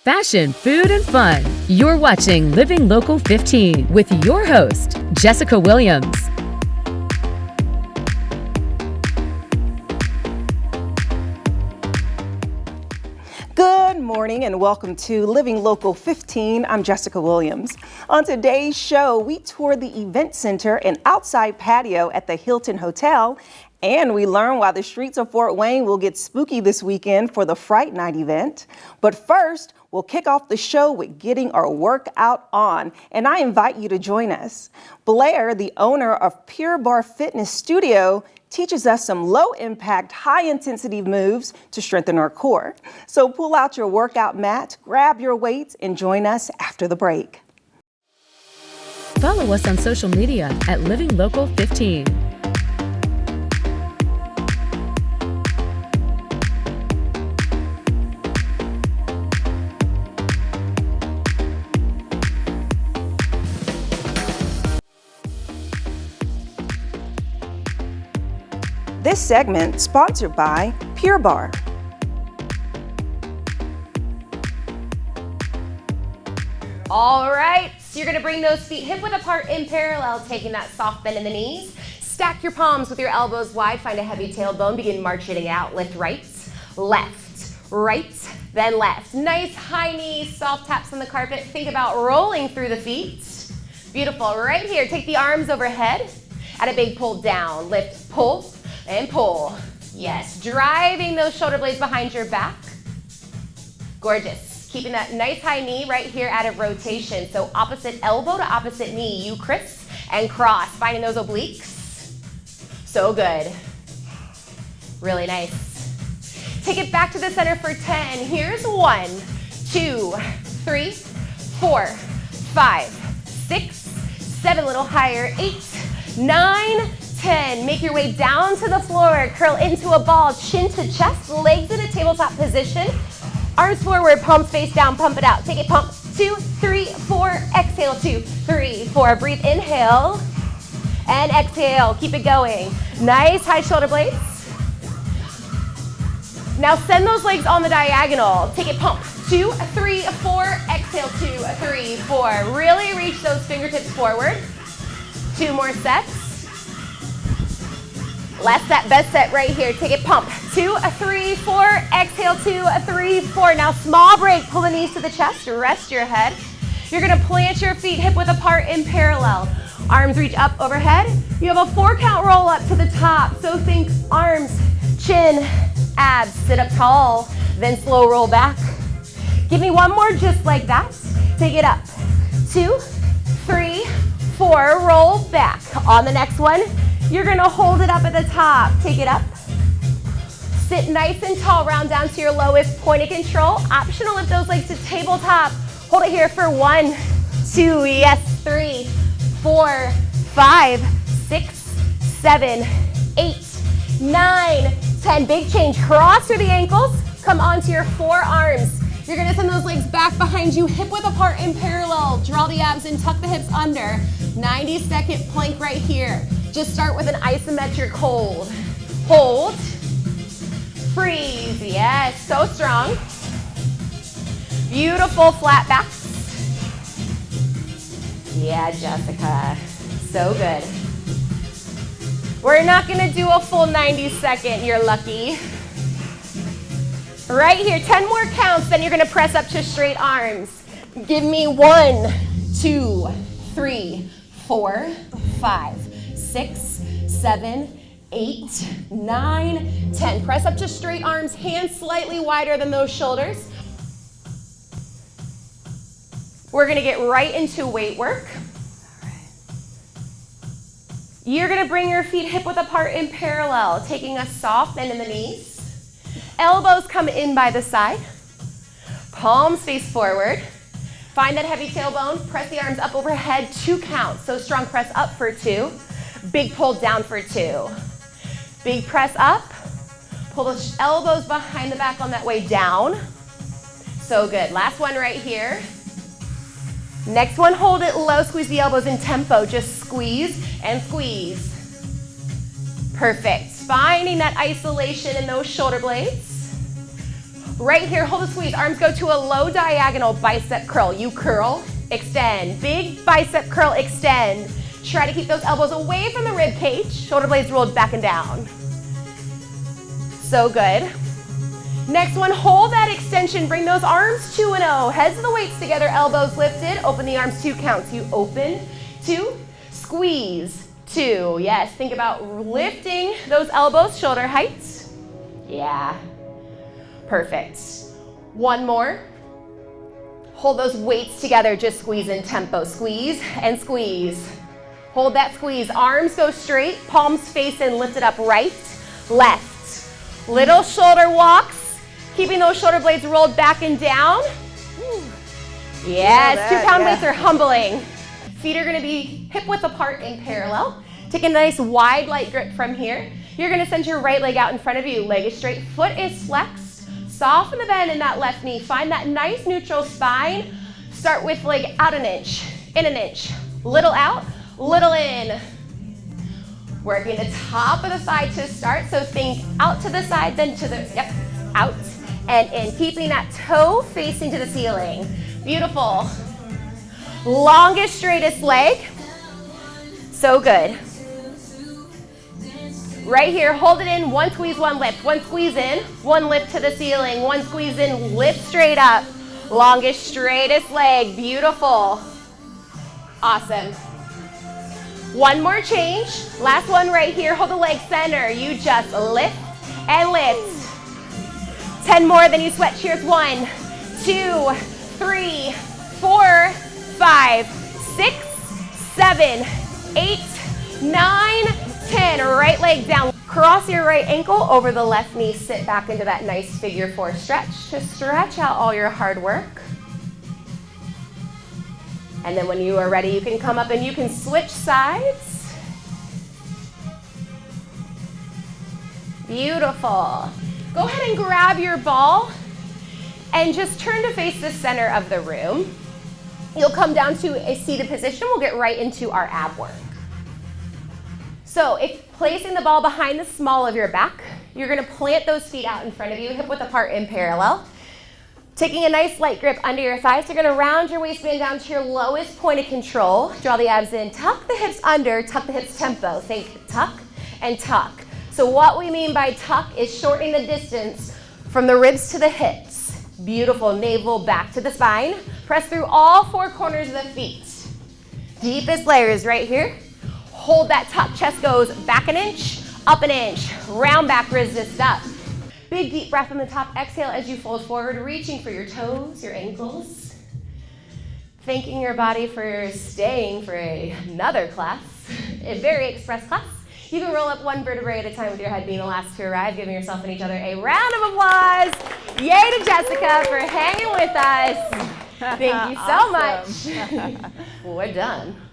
fashion, food, and fun. You're watching Living Local 15 with your host, Jessica Williams. Good morning and welcome to Living Local 15. I'm Jessica Williams. On today's show, we tour the event center and outside patio at the Hilton Hotel, and we learn why the streets of Fort Wayne will get spooky this weekend for the Fright Night event. But first, we'll kick off the show with getting our workout on, and I invite you to join us. Blair, the owner of Pure Barre Fitness Studio, teaches us some low-impact, high-intensity moves to strengthen our core. So pull out your workout mat, grab your weights, and join us after the break. Follow us on social media at Living Local 15. This segment sponsored by Pure Barre. All right, so you're gonna bring those feet hip width apart in parallel, taking that soft bend in the knees. Stack your palms with your elbows wide, find a heavy tailbone, begin marching out. Lift right, then left. Nice high knees, soft taps on the carpet. Think about rolling through the feet. Beautiful, right here, take the arms overhead. Add a big pull down, lift, pull, and pull. Yes, driving those shoulder blades behind your back. Gorgeous. Keeping that nice high knee right here out of rotation. So opposite elbow to opposite knee, you criss and cross, finding those obliques. So good. Really nice. Take it back to the center for 10. Here's 1, 2, 3, 4, 5, 6, 7, a little higher, 8, 9, 10. Make your way down to the floor, curl into a ball, chin to chest, legs in a tabletop position. Arms forward, palms face down, pump it out. Take it, pump, 2, 3, 4, exhale, 2, 3, 4. Breathe, inhale, and exhale. Keep it going. Nice high shoulder blades. Now send those legs on the diagonal. Take it, pump, 2, 3, 4, exhale, 2, 3, 4. Really reach those fingertips forward. 2 more sets. Last set, best set right here. Take it, pump. 2, 3, 4, exhale, 2, 3, 4. Now small break, pull the knees to the chest, rest your head. You're gonna plant your feet hip width apart in parallel. Arms reach up overhead. You have a 4 count roll up to the top. So think arms, chin, abs, sit up tall, then slow roll back. Give me 1 more just like that. Take it up. 2, 3, 4, roll back. On the next one, you're gonna hold it up at the top. Take it up. Sit nice and tall, round down to your lowest point of control. Optional, lift those legs to tabletop. Hold it here for 1, 2, yes, 3, 4, 5, 6, 7, 8, 9, 10. Big change, cross through the ankles. Come onto your forearms. You're gonna send those legs back behind you, hip width apart in parallel. Draw the abs and tuck the hips under. 90-second plank right here. Just start with an isometric hold. Hold, freeze, yes, so strong. Beautiful flat backs. Yeah, Jessica, so good. We're not gonna do a full 90-second, you're lucky. Right here, 10 more counts, then you're gonna press up to straight arms. Give me 1, 2, 3, 4, 5, 6, 7, 8, 9, 10. Press up to straight arms, hands slightly wider than those shoulders. We're gonna get right into weight work. All right. You're gonna bring your feet hip width apart in parallel, taking a soft bend in the knees. Elbows come in by the side. Palms face forward. Find that heavy tailbone, press the arms up overhead, 2 counts. So strong press up for 2. Big pull down for 2. Big press up. Pull the elbows behind the back on that way down. So good. Last one right here. Next one, hold it low. Squeeze the elbows in tempo. Just squeeze and squeeze. Perfect. Finding that isolation in those shoulder blades. Right here, hold the squeeze. Arms go to a low diagonal bicep curl. You curl, extend. Big bicep curl, extend. Try to keep those elbows away from the rib cage. Shoulder blades rolled back and down. So good. Next one, hold that extension. Bring those arms 2 and 0. Heads of the weights together, elbows lifted. Open the arms 2 counts. You open, 2, squeeze, 2. Yes, think about lifting those elbows, shoulder height. Yeah. Perfect. One more. Hold those weights together, just squeeze in tempo. Squeeze and squeeze. Hold that squeeze. Arms go straight, palms face in, lift it up right, left. Little shoulder walks, keeping those shoulder blades rolled back and down. Yes, 2 pound weights are humbling. Feet are gonna be hip width apart in parallel. Take a nice wide light grip from here. You're gonna send your right leg out in front of you. Leg is straight, foot is flexed. Soften the bend in that left knee. Find that nice neutral spine. Start with leg out an inch, in an inch. Little out, little in. Working the top of the thigh to start. So think out to the side, then to the, yep, out and in. Keeping that toe facing to the ceiling. Beautiful. Longest, straightest leg. So good. Right here, hold it in, 1 squeeze, 1 lift. 1 squeeze in, 1 lift to the ceiling. 1 squeeze in, lift straight up. Longest, straightest leg, beautiful. Awesome. 1 more change. Last one right here, hold the leg center. You just lift and lift. 10 more, then you sweat. Cheers, 1, 2, 3, 4, 5, 6, 7, 8, 9, 10. Right leg down. Cross your right ankle over the left knee. Sit back into that nice figure 4 stretch to stretch out all your hard work. And then when you are ready, you can come up and you can switch sides. Beautiful. Go ahead and grab your ball and just turn to face the center of the room. You'll come down to a seated position. We'll get right into our ab work. So if placing the ball behind the small of your back, you're gonna plant those feet out in front of you, hip width apart in parallel. Taking a nice light grip under your thighs, you're gonna round your waistband down to your lowest point of control. Draw the abs in, tuck the hips under, tuck the hips tempo. Think tuck and tuck. So what we mean by tuck is shortening the distance from the ribs to the hips. Beautiful, navel back to the spine. Press through all 4 corners of the feet. Deepest layers right here. Hold that tuck, chest goes back an inch, up an inch, round back, resist up. Big deep breath on the top, exhale as you fold forward, reaching for your toes, your ankles. Thanking your body for staying for another class, a very express class. You can roll up 1 vertebrae at a time with your head being the last to arrive, giving yourself and each other a round of applause. Yay to Jessica for hanging with us. Thank you so much. We're done.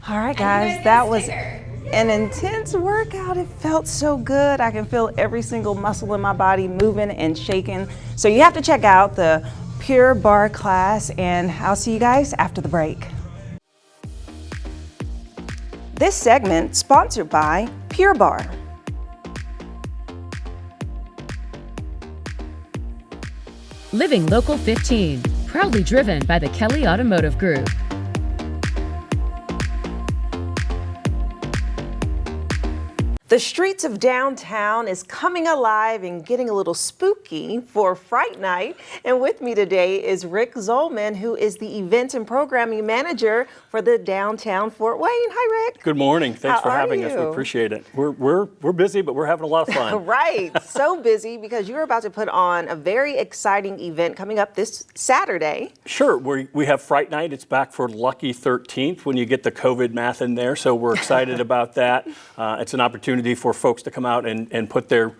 All right, guys, that was an intense workout. It felt so good. I can feel every single muscle in my body moving and shaking. So you have to check out the Pure Barre class, and I'll see you guys after the break. This segment sponsored by Pure Barre. Living Local 15, proudly driven by the Kelly Automotive Group. The streets of downtown is coming alive and getting a little spooky for Fright Night. And with me today is Rick Zolman, who is the Events and Programming Manager for the Downtown Fort Wayne. Hi, Rick. Good morning. Thanks for having us. We you? appreciate it. We're busy, but we're having a lot of fun. Right. So busy because you're about to put on a very exciting event coming up this Saturday. Sure. We have Fright Night. It's back for Lucky 13th when you get the COVID math in there. So we're excited about that. It's an opportunity for folks to come out and put their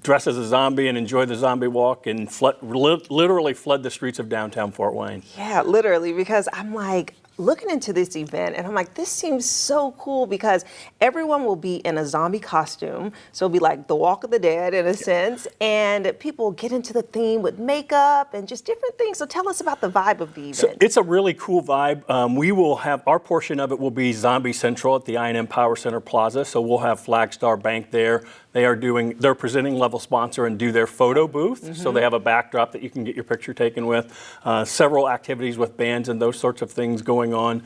dress as a zombie and enjoy the zombie walk and literally flood the streets of downtown Fort Wayne. Yeah, literally, because I'm like, looking into this event, and I'm like, this seems so cool because everyone will be in a zombie costume. So it'll be like the Walk of the Dead in a sense, and people get into the theme with makeup and just different things. So tell us about the vibe of the event. So it's a really cool vibe. We will have, our portion of it will be Zombie Central at the I&M Power Center Plaza. So we'll have Flagstar Bank there. They're presenting level sponsor and do their photo booth. So they have a backdrop that you can get your picture taken with. Several activities with bands and those sorts of things going on.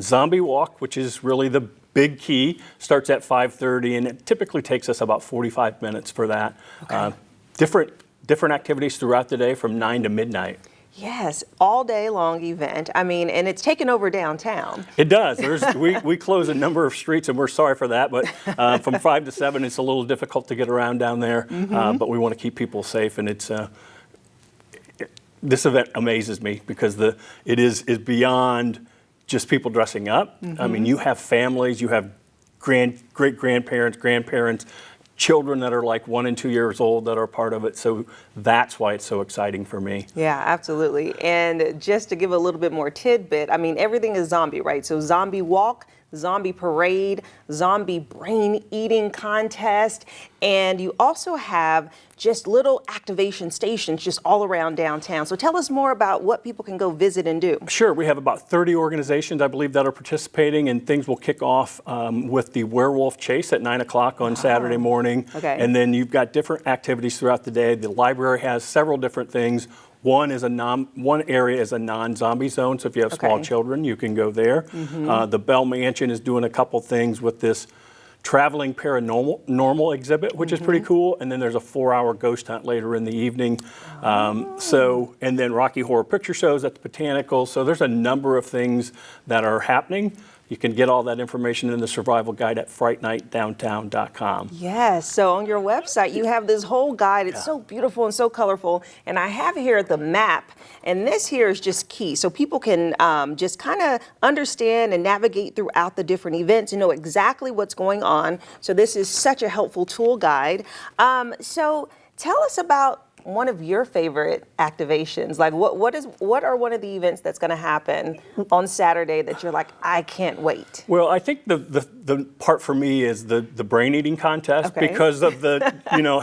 Zombie Walk, which is really the big key, starts at 5:30, and it typically takes us about 45 minutes for that. Okay. Different activities throughout the day from 9 to midnight. Yes, all day long event. I mean, and it's taken over downtown. It does. We close a number of streets, and we're sorry for that. But from 5 to 7, it's a little difficult to get around down there. But we want to keep people safe, and it's this event amazes me because it is beyond just people dressing up. I mean, you have families, you have great-grandparents, grandparents, children that are like 1 and 2 years old that are part of it. So that's why it's so exciting for me. Yeah, absolutely. And just to give a little bit more tidbit, I mean, everything is zombie, right? So zombie walk, zombie parade, zombie brain eating contest, and you also have just little activation stations just all around downtown. So tell us more about what people can go visit and do. Sure, we have about 30 organizations, I believe, that are participating, and things will kick off with the werewolf chase at 9 o'clock on Saturday morning. Okay. And then you've got different activities throughout the day. The library has several different things. One area is a non-zombie zone, so if you have small children, you can go there. The Bell Mansion is doing a couple things with this traveling paranormal exhibit, which is pretty cool. And then there's a 4-hour ghost hunt later in the evening. And then Rocky Horror Picture Shows at the Botanical. So there's a number of things that are happening. You can get all that information in the survival guide at frightnightdowntown.com. Yes, so on your website, you have this whole guide. It's so beautiful and so colorful. And I have here the map, and this here is just key. So people can just kind of understand and navigate throughout the different events and know exactly what's going on. So this is such a helpful tool guide. So tell us about one of your favorite activations. Like what are one of the events that's going to happen on Saturday that you're like, I can't wait? Well, I think the part for me is the brain eating contest because of the,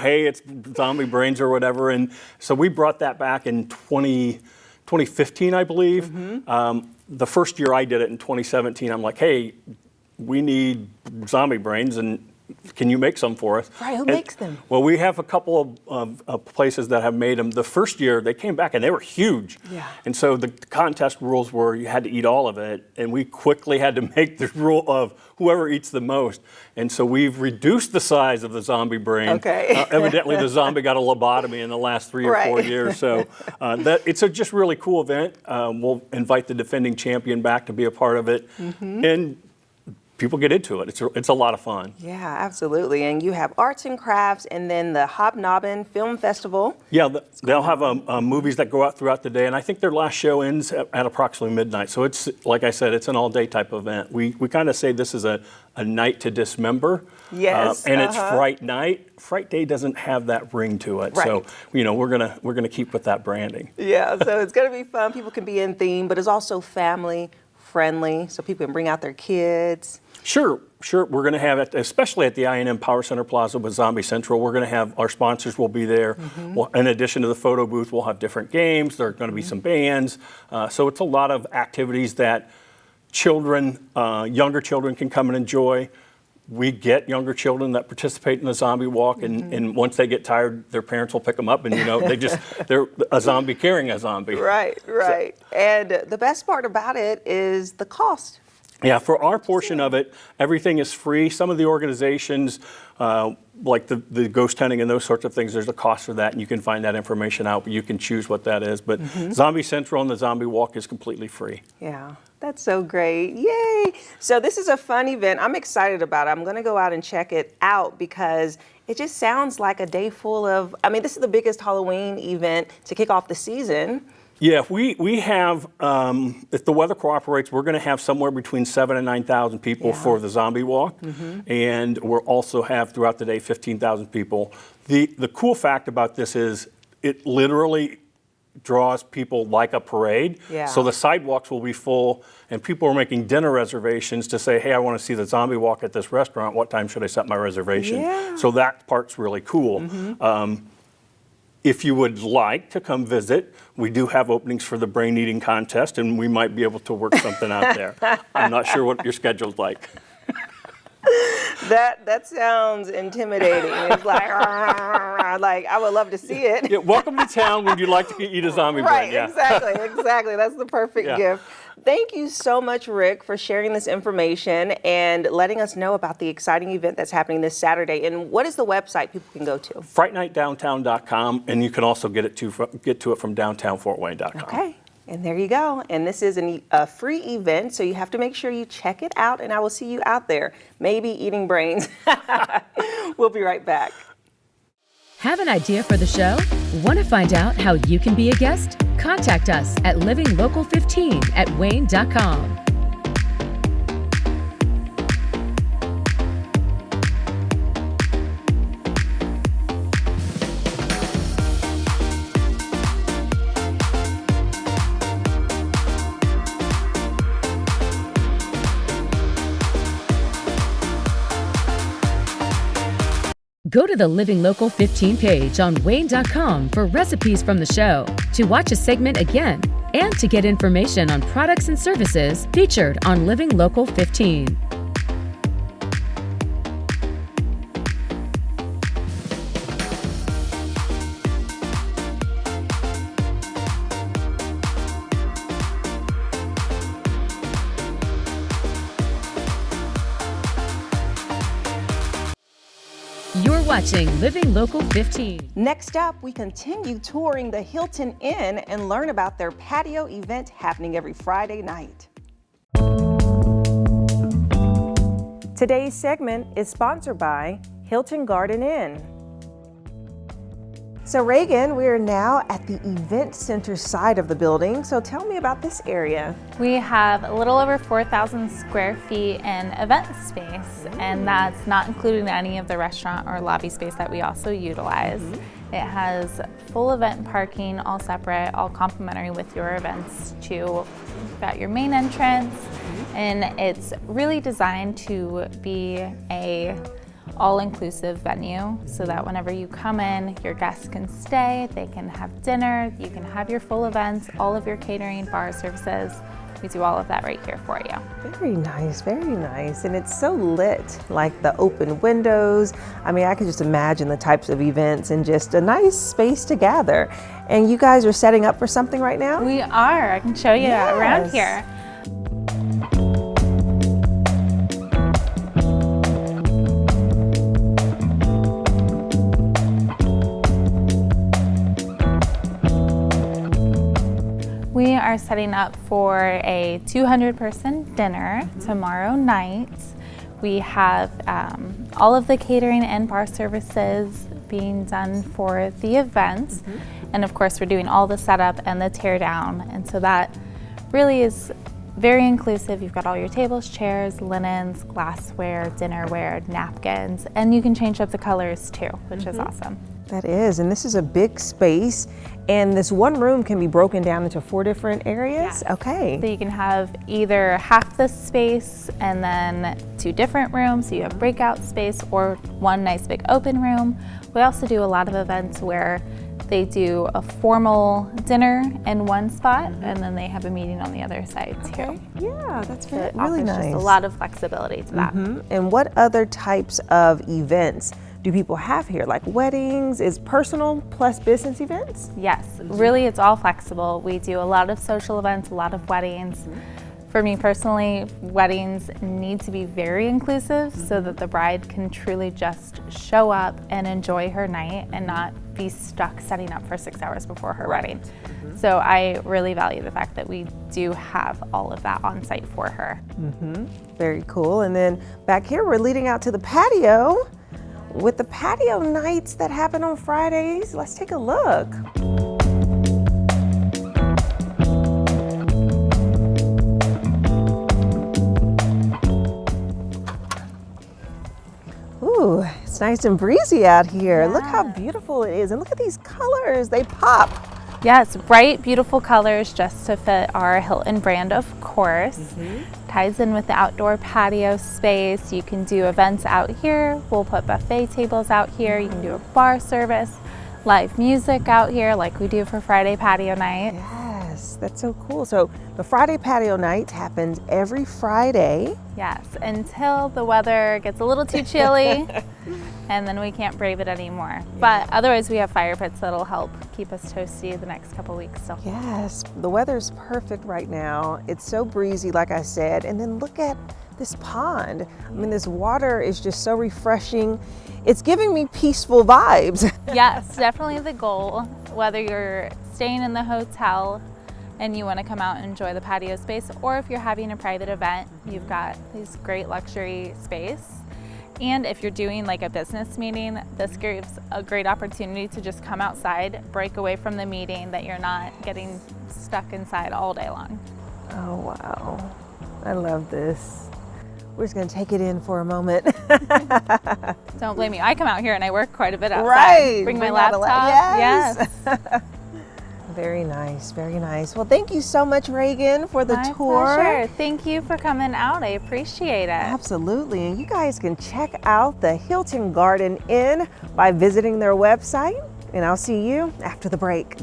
hey, it's zombie brains or whatever. And so we brought that back in 2015, I believe. The first year I did it in 2017, I'm like, hey, we need zombie brains, and can you make some for us? Right, who makes them? Well, we have a couple of places that have made them. The first year, they came back and they were huge. Yeah. And so the contest rules were you had to eat all of it, and we quickly had to make the rule of whoever eats the most. And so we've reduced the size of the zombie brain. Okay. Evidently, the zombie got a lobotomy in the last 3 or 4 years. So it's a just really cool event. We'll invite the defending champion back to be a part of it. And people get into it. It's a lot of fun. Yeah, absolutely. And you have arts and crafts, and then the Hobnobbin Film Festival. Yeah, they'll have movies that go out throughout the day, and I think their last show ends at approximately midnight. So it's, like I said, it's an all-day type event. We kind of say this is a night to dismember. Yes. And it's Fright Night. Fright Day doesn't have that ring to it. Right. So, we're gonna keep with that branding. Yeah, so it's gonna be fun. People can be in theme, but it's also family friendly, so people can bring out their kids. Sure. We're going to have it, especially at the I&M Power Center Plaza with Zombie Central. We're going to have our sponsors will be there. In addition to the photo booth, we'll have different games. There are going to be some bands. So it's a lot of activities that younger children can come and enjoy. We get younger children that participate in the zombie walk, and once they get tired, their parents will pick them up, and they're a zombie carrying a zombie. Right. And the best part about it is the cost. Yeah, for our portion of it, everything is free. Some of the organizations, like the ghost hunting and those sorts of things, there's a cost for that, and you can find that information out, but you can choose what that is. But Zombie Central and the Zombie Walk is completely free. Yeah, that's so great. Yay! So this is a fun event. I'm excited about it. I'm going to go out and check it out because it just sounds like a day full of, this is the biggest Halloween event to kick off the season. Yeah, we have, if the weather cooperates, we're going to have somewhere between 7,000 and 9,000 people for the zombie walk. And we'll also have throughout the day 15,000 people. The cool fact about this is it literally draws people like a parade. Yeah. So the sidewalks will be full, and people are making dinner reservations to say, hey, I want to see the zombie walk at this restaurant. What time should I set my reservation? Yeah. So that part's really cool. If you would like to come visit, we do have openings for the brain eating contest, and we might be able to work something out there. I'm not sure what your schedule's like. That sounds intimidating. It's like I would love to see it. Yeah, welcome to town when you'd like to eat a zombie Right, brain. Yeah. exactly. That's the perfect Yeah. gift. Thank you so much, Rick, for sharing this information and letting us know about the exciting event that's happening this Saturday. And what is the website people can go to? FrightNightDowntown.com, and you can also get to it from downtownfortwayne.com. Okay. And there you go. And this is a free event, so you have to make sure you check it out, and I will see you out there, maybe eating brains. We'll be right back. Have an idea for the show? Want to find out how you can be a guest? Contact us at livinglocal15@wayne.com. Go to the Living Local 15 page on wayne.com for recipes from the show, to watch a segment again, and to get information on products and services featured on Living Local 15. You're watching Living Local 15. Next up, we continue touring the Hilton Inn and learn about their patio event happening every Friday night. Today's segment is sponsored by Hilton Garden Inn. So Reagan, we are now at the event center side of the building. So tell me about this area. We have a little over 4,000 square feet in event space, and that's not including any of the restaurant or lobby space that we also utilize. It has full event parking, all separate, all complimentary with your events too. You've got your main entrance, and it's really designed to be a all-inclusive venue so that whenever you come in, your guests can stay, they can have dinner, you can have your full events, all of your catering, bar services. We do all of that right here for you. Very nice, very nice. And it's so lit, like the open windows. I mean, I can just imagine the types of events and just a nice space to gather. And you guys are setting up for something right now? We are. I can show you around here. We are setting up for a 200-person dinner tomorrow night. We have all of the catering and bar services being done for the event. And of course, we're doing all the setup and the tear down. And so that really is very inclusive. You've got all your tables, chairs, linens, glassware, dinnerware, napkins, and you can change up the colors too, which is awesome. That is, and this is a big space, and this one room can be broken down into 4 different areas? Yeah. Okay. So you can have either half the space and then 2 different rooms, so you have breakout space, or one nice big open room. We also do a lot of events where they do a formal dinner in one spot, and then they have a meeting on the other side too. Yeah, that's So it really offers nice. just a lot of flexibility to that. And what other types of events do people have here? Like weddings, is personal plus business events? Yes, really it's all flexible. We do a lot of social events, a lot of weddings. For me personally, weddings need to be very inclusive so that the bride can truly just show up and enjoy her night and not be stuck setting up for 6 hours before her wedding. So I really value the fact that we do have all of that on site for her. Very cool. And then back here, we're leading out to the patio with the patio nights that happen on Fridays. Let's take a look. Ooh, it's nice and breezy out here. Look how beautiful it is. And look at these colors, they pop. Yes, bright, beautiful colors just to fit our Hilton brand, of course. Ties in with the outdoor patio space. You can do events out here. We'll put buffet tables out here. You can do a bar service, live music out here like we do for Friday patio night. Yes, that's so cool. So the Friday patio night happens every Friday. Yes, until the weather gets a little too chilly and then we can't brave it anymore. But otherwise we have fire pits that'll help keep us toasty the next couple weeks. So Yes, the weather's perfect right now. It's so breezy, like I said. And then look at this pond. I mean, this water is just so refreshing. It's giving me peaceful vibes. yes, definitely the goal, whether you're staying in the hotel and you want to come out and enjoy the patio space, or if you're having a private event, you've got this great luxury space. And if you're doing like a business meeting, this gives a great opportunity to just come outside, break away from the meeting, that you're not getting stuck inside all day long. Oh, wow. I love this. We're just going to take it in for a moment. Don't blame me. I come out here and I work quite a bit outside. Right. Bring my out a laptop. Yes. Very nice, very nice. Well, thank you so much, Reagan, for the My tour. pleasure. Thank you for coming out. I appreciate it. Absolutely. And you guys can check out the Hilton Garden Inn by visiting their website. And I'll see you after the break.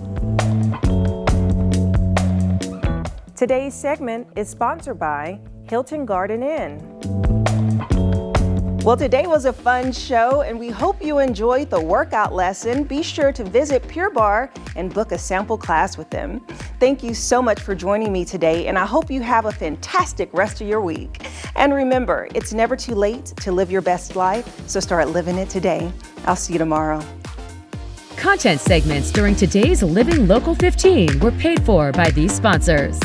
Today's segment is sponsored by Hilton Garden Inn. Well, today was a fun show, and we hope you enjoyed the workout lesson. Be sure to visit Pure Barre and book a sample class with them. Thank you so much for joining me today, and I hope you have a fantastic rest of your week. And remember, it's never too late to live your best life, so start living it today. I'll see you tomorrow. Content segments during today's Living Local 15 were paid for by these sponsors.